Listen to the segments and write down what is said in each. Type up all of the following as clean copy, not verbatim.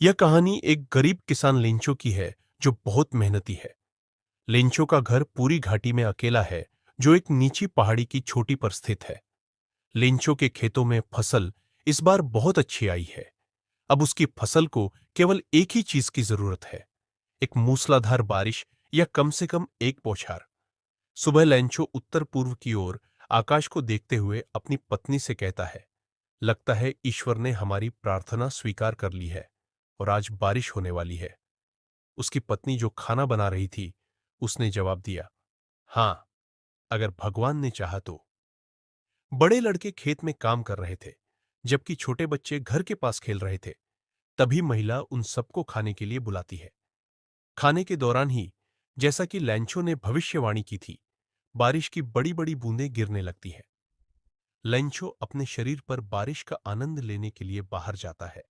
यह कहानी एक गरीब किसान लेंचो की है जो बहुत मेहनती है। लेंचो का घर पूरी घाटी में अकेला है, जो एक नीची पहाड़ी की चोटी पर स्थित है। लेंचो के खेतों में फसल इस बार बहुत अच्छी आई है। अब उसकी फसल को केवल एक ही चीज की जरूरत है, एक मूसलाधार बारिश या कम से कम एक बौछार। सुबह लेंचो उत्तर पूर्व की ओर आकाश को देखते हुए अपनी पत्नी से कहता है, लगता है ईश्वर ने हमारी प्रार्थना स्वीकार कर ली है और आज बारिश होने वाली है। उसकी पत्नी जो खाना बना रही थी, उसने जवाब दिया, हां, अगर भगवान ने चाहा तो। बड़े लड़के खेत में काम कर रहे थे, जबकि छोटे बच्चे घर के पास खेल रहे थे। तभी महिला उन सबको खाने के लिए बुलाती है। खाने के दौरान ही, जैसा कि लैंचो ने भविष्यवाणी की थी, बारिश की बड़ी बड़ी बूंदें गिरने लगती हैं। लैंचो अपने शरीर पर बारिश का आनंद लेने के लिए बाहर जाता है,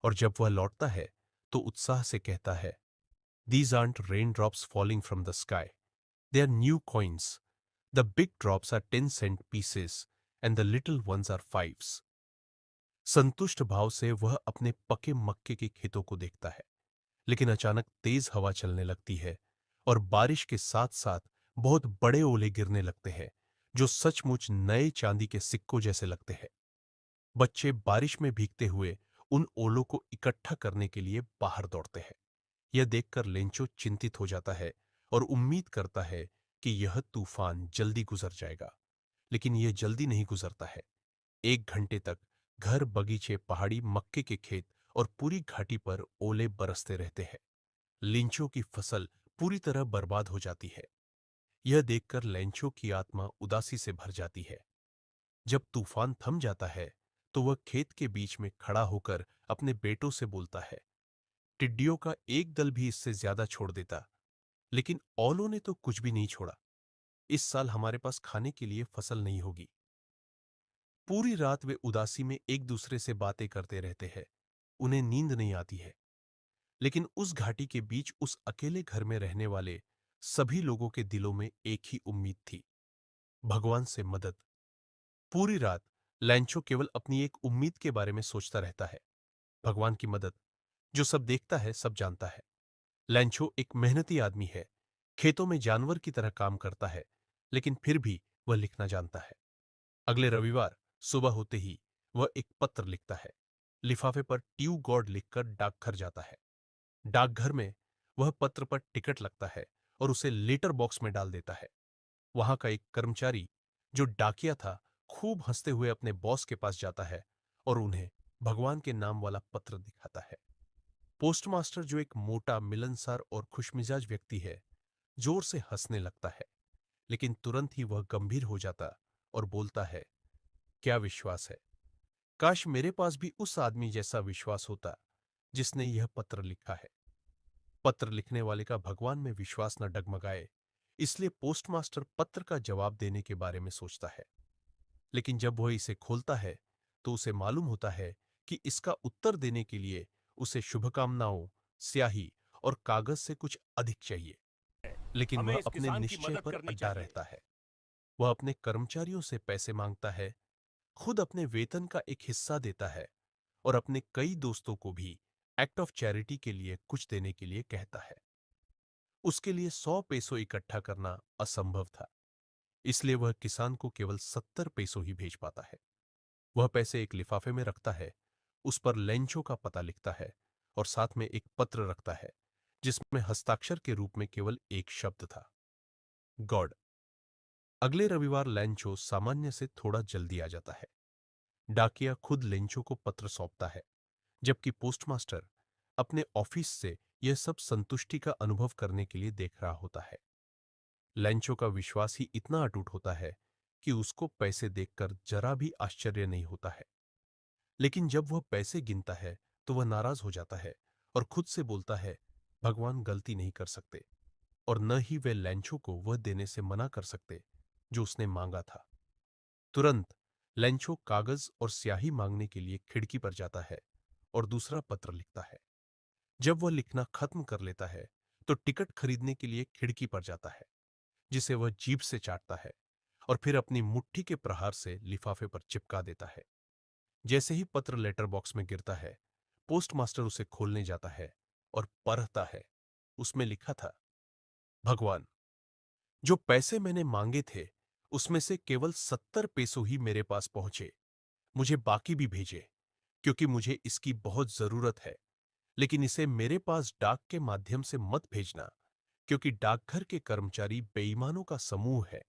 और जब वह लौटता है तो उत्साह से कहता है, These aren't raindrops falling from the sky. They are new coins. The big drops are 10-cent pieces and the little ones are fives. संतुष्ट भाव से वह अपने पके मक्के के खेतों को देखता है, लेकिन अचानक तेज हवा चलने लगती है और बारिश के साथ साथ बहुत बड़े ओले गिरने लगते हैं, जो सचमुच नए चांदी के सिक्कों जैसे लगते हैं। बच्चे बारिश में भीगते हुए उन ओलों को इकट्ठा करने के लिए बाहर दौड़ते हैं। यह देखकर लेंचो चिंतित हो जाता है और उम्मीद करता है कि यह तूफान जल्दी गुजर जाएगा, लेकिन यह जल्दी नहीं गुजरता है। 1 घंटे तक घर, बगीचे, पहाड़ी, मक्के के खेत और पूरी घाटी पर ओले बरसते रहते हैं। लेंचो की फसल पूरी तरह बर्बाद हो जाती है। यह देखकर लेंचो की आत्मा उदासी से भर जाती है। जब तूफान थम जाता है, तो वह खेत के बीच में खड़ा होकर अपने बेटों से बोलता है, टिड्डियों का एक दल भी इससे ज्यादा छोड़ देता, लेकिन औलों ने तो कुछ भी नहीं छोड़ा। इस साल हमारे पास खाने के लिए फसल नहीं होगी। पूरी रात वे उदासी में एक दूसरे से बातें करते रहते हैं। उन्हें नींद नहीं आती है। लेकिन उस घाटी के बीच उस अकेले घर में रहने वाले सभी लोगों के दिलों में एक ही उम्मीद थी, भगवान से मदद। पूरी रात लैंचो केवल अपनी एक उम्मीद के बारे में सोचता रहता है, भगवान की मदद, जो सब देखता है, सब जानता है। लैंचो एक मेहनती आदमी है, खेतों में जानवर की तरह काम करता है, लेकिन फिर भी वह लिखना जानता है। अगले रविवार सुबह होते ही वह एक पत्र लिखता है। लिफाफे पर ट्यू गॉड लिखकर डाकघर जाता है। डाकघर में वह पत्र पर टिकट लगता है और उसे लेटर बॉक्स में डाल देता है। वहां का एक कर्मचारी, जो डाकिया था, खूब हंसते हुए अपने बॉस के पास जाता है और उन्हें भगवान के नाम वाला पत्र दिखाता है। पोस्टमास्टर, जो एक मोटा, मिलनसार और खुशमिजाज व्यक्ति है, जोर से हंसने लगता है, लेकिन तुरंत ही वह गंभीर हो जाता और बोलता है, क्या विश्वास है! काश मेरे पास भी उस आदमी जैसा विश्वास होता जिसने यह पत्र लिखा है। पत्र लिखने वाले का भगवान में विश्वास न डगमगाए, इसलिए पोस्टमास्टर पत्र का जवाब देने के बारे में सोचता है। लेकिन जब वह इसे खोलता है, तो उसे मालूम होता है कि इसका उत्तर देने के लिए उसे शुभकामनाओं, स्याही और कागज से कुछ अधिक चाहिए। लेकिन हमें वह इस अपने किसान की निश्चय मदद पर करनी अड्डा चाहिए। रहता है। वह अपने कर्मचारियों से पैसे मांगता है, खुद अपने वेतन का एक हिस्सा देता है और अपने कई दोस्तों को भी एक्ट ऑफ चैरिटी के लिए कुछ देने के लिए कहता है। उसके लिए 100 पैसों इकट्ठा करना असंभव था, इसलिए वह किसान को केवल 70 पैसों ही भेज पाता है। वह पैसे एक लिफाफे में रखता है, उस पर लेंचो का पता लिखता है और साथ में एक पत्र रखता है, जिसमें हस्ताक्षर के रूप में केवल एक शब्द था, गॉड। अगले रविवार लेंचो सामान्य से थोड़ा जल्दी आ जाता है। डाकिया खुद लेंचो को पत्र सौंपता है, जबकि पोस्टमास्टर अपने ऑफिस से यह सब संतुष्टि का अनुभव करने के लिए देख रहा होता है। लेंचो का विश्वास ही इतना अटूट होता है कि उसको पैसे देखकर जरा भी आश्चर्य नहीं होता है। लेकिन जब वह पैसे गिनता है, तो वह नाराज हो जाता है और खुद से बोलता है, भगवान गलती नहीं कर सकते, और न ही वे लेंचो को वह देने से मना कर सकते जो उसने मांगा था। तुरंत लेंचो कागज और स्याही मांगने के लिए खिड़की पर जाता है और दूसरा पत्र लिखता है। जब वह लिखना खत्म कर लेता है, तो टिकट खरीदने के लिए खिड़की पर जाता है, जिसे वह जीभ से चाटता है और फिर अपनी मुट्ठी के प्रहार से लिफाफे पर चिपका देता है। जैसे ही पत्र लेटर बॉक्स में गिरता है, पोस्टमास्टर उसे खोलने जाता है और पढ़ता है। उसमें लिखा था, भगवान, जो पैसे मैंने मांगे थे उसमें से केवल 70 पैसों ही मेरे पास पहुंचे। मुझे बाकी भी भेजे, क्योंकि मुझे इसकी बहुत जरूरत है। लेकिन इसे मेरे पास डाक के माध्यम से मत भेजना, क्योंकि डाकघर के कर्मचारी बेईमानों का समूह है।